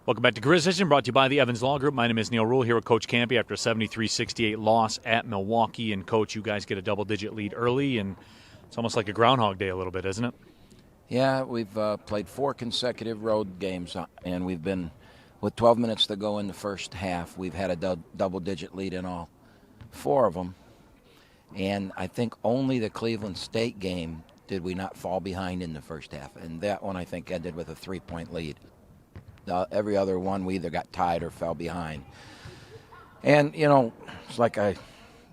Welcome back to Grizz Vision, brought to you by the Evans Law Group. My name is Neil Rule here with Coach Kampe after a 73-68 loss at Milwaukee. And, Coach, you guys get a double-digit lead early, and it's almost like a Groundhog Day a little bit, isn't it? Yeah, we've played 4 consecutive road games, and we've been, with 12 minutes to go in the first half, we've had a double-digit lead in all 4 of them. And I think only the Cleveland State game did we not fall behind in the first half. And that one, I think, ended with a 3-point lead. Every other one, we either got tied or fell behind. And, you know, it's like I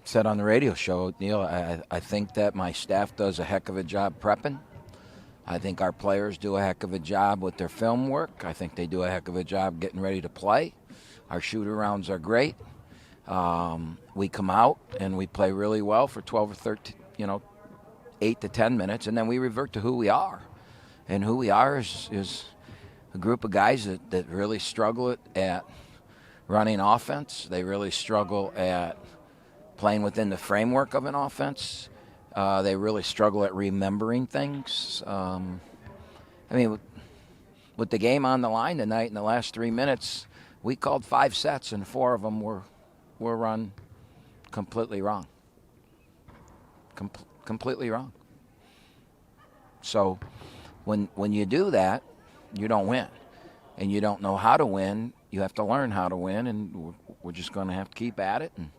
said on the radio show, Neil, I think that my staff does a heck of a job prepping. I think our players do a heck of a job with their film work. I think they do a heck of a job getting ready to play. Our shoot-arounds are great. We come out and we play really well for 12 or 13, 8 to 10 minutes, and then we revert to who we are. And who we are is a group of guys that really struggle at running offense. They really struggle at playing within the framework of an offense. They really struggle at remembering things. With the game on the line tonight in the last 3 minutes, we called 5 sets, and 4 of them were run completely wrong. Completely wrong. So when you do that, you don't win. And you don't know how to win. You have to learn how to win, and we're just going to have to keep at it. And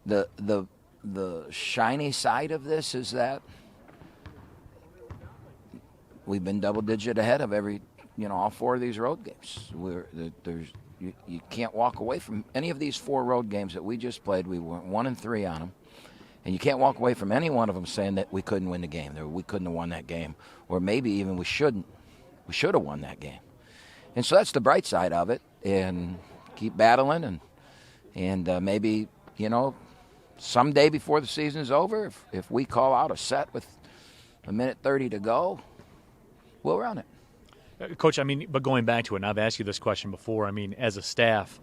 the shiny side of this is that we've been double-digit ahead of all 4 of these road games. You can't walk away from any of these 4 road games that we just played. We went 1-3 on them. And you can't walk away from any one of them saying that we couldn't win the game, that we couldn't have won that game, or maybe even we should have won that game. And so that's the bright side of it, and keep battling, and maybe, someday before the season is over, if we call out a set with a minute 30 to go, we'll run it. Coach, but going back to it, and I've asked you this question before, as a staff,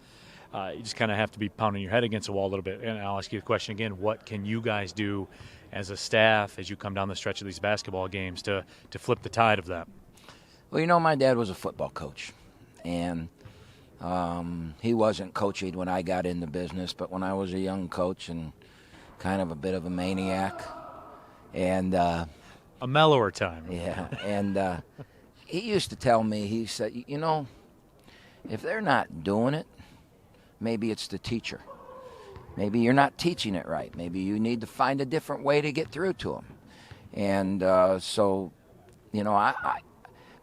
you just kind of have to be pounding your head against the wall a little bit. And I'll ask you the question again, what can you guys do as a staff as you come down the stretch of these basketball games to flip the tide of that? Well, my dad was a football coach, and he wasn't coaching when I got in the business, but when I was a young coach and kind of a bit of a maniac. And a mellower time. Yeah, and he used to tell me, he said, if they're not doing it, maybe it's the teacher. Maybe you're not teaching it right. Maybe you need to find a different way to get through to them. And so,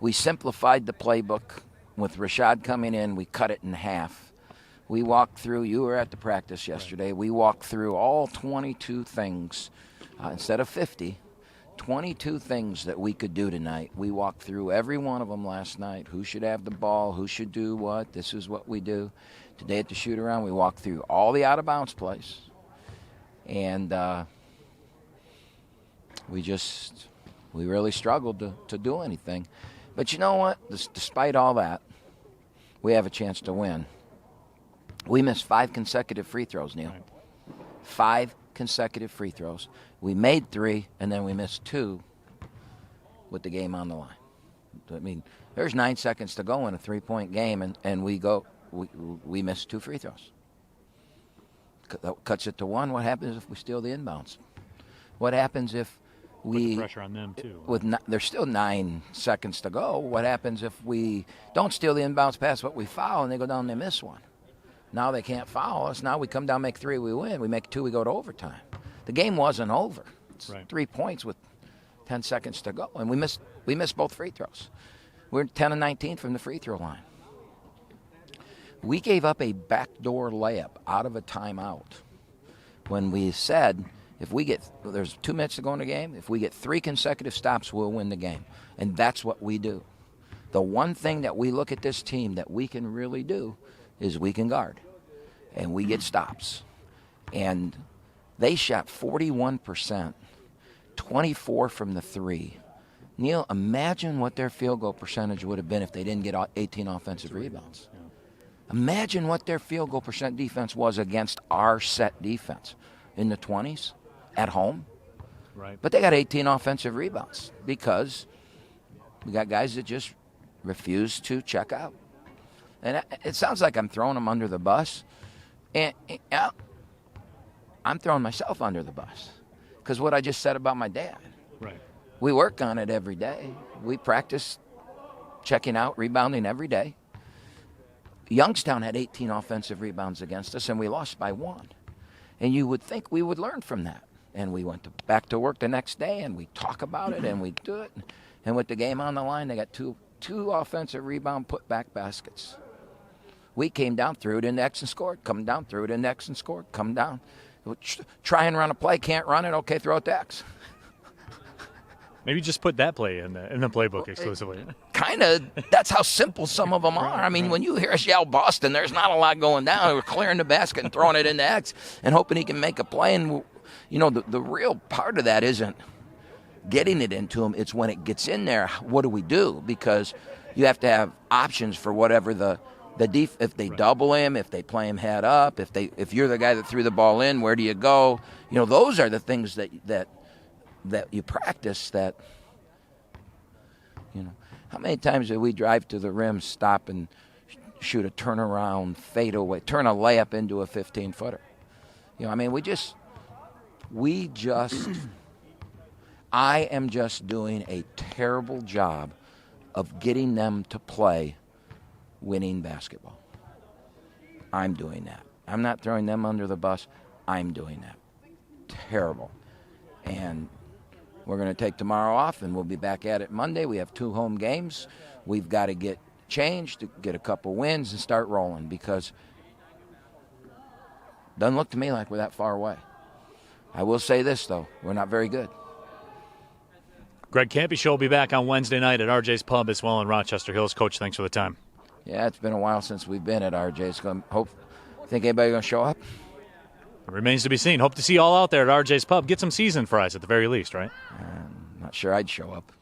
we simplified the playbook. With Rashad coming in, we cut it in half. We walked through, you were at the practice yesterday, we walked through all 22 things, instead of 50, 22 things that we could do tonight. We walked through every one of them last night. Who should have the ball, who should do what, this is what we do. Today at the shoot-around, we walked through all the out-of-bounds plays. And we really struggled to do anything. But you know what? Despite all that, we have a chance to win. We missed 5 consecutive free throws, Neil. 5 consecutive free throws. We made 3, and then we missed 2 with the game on the line. There's 9 seconds to go in a 3-point game, and we missed 2 free throws. That cuts it to 1. What happens if we steal the inbounds? What happens if put the pressure on them too? There's still 9 seconds to go. What happens if we don't steal the inbounds pass, but we foul and they go down and they miss 1? Now they can't foul us. Now we come down, make 3, we win. We make 2, we go to overtime. The game wasn't over. It's 3 points with 10 seconds to go, and we missed both free throws. We're 10 and 19 from the free throw line. We gave up a backdoor layup out of a timeout when we said, there's 2 minutes to go in the game, if we get 3 consecutive stops, we'll win the game. And that's what we do. The one thing that we look at this team that we can really do is we can guard. And we get stops. And they shot 41%, 24 from the 3. Neil, imagine what their field goal percentage would have been if they didn't get 18 offensive rebounds. Imagine what their field goal percent defense was against our set defense in the 20s at home. Right. But they got 18 offensive rebounds because we got guys that just refuse to check out. And it sounds like I'm throwing them under the bus. And I'm throwing myself under the bus because what I just said about my dad. Right. We work on it every day. We practice checking out, rebounding every day. Youngstown had 18 offensive rebounds against us, and we lost by 1. And you would think we would learn from that. And we went back to work the next day, and we talk about it, and we do it. And with the game on the line, they got two offensive rebound put-back baskets. We came down, threw it in the X and scored. Come down, threw it in the X and scored. Come down. Try and run a play, can't run it, okay, throw it to X. Maybe just put that play in the playbook exclusively. Kind of. That's how simple some of them are. I mean, when you hear us yell Boston, there's not a lot going down. We're clearing the basket and throwing it in the X and hoping he can make a play. And, you know, the real part of that isn't getting it into him. It's when it gets in there, what do we do? Because you have to have options for whatever if they double him, if they play him head up, if you're the guy that threw the ball in, where do you go? You know, those are the things that you practice that, you know. How many times did we drive to the rim, stop and shoot a turnaround, fade away, turn a layup into a 15-footer? You know, I mean, I am just doing a terrible job of getting them to play winning basketball. I'm doing that. I'm not throwing them under the bus. I'm doing that. Terrible. And we're going to take tomorrow off, and we'll be back at it Monday. We have 2 home games. We've got to get changed, to get a couple wins, and start rolling, because it doesn't look to me like we're that far away. I will say this, though. We're not very good. Greg Kampe Show will be back on Wednesday night at RJ's Pub as well in Rochester Hills. Coach, thanks for the time. Yeah, it's been a while since we've been at RJ's. Think anybody going to show up? It remains to be seen. Hope to see you all out there at RJ's Pub. Get some seasoned fries at the very least, right? I'm not sure I'd show up.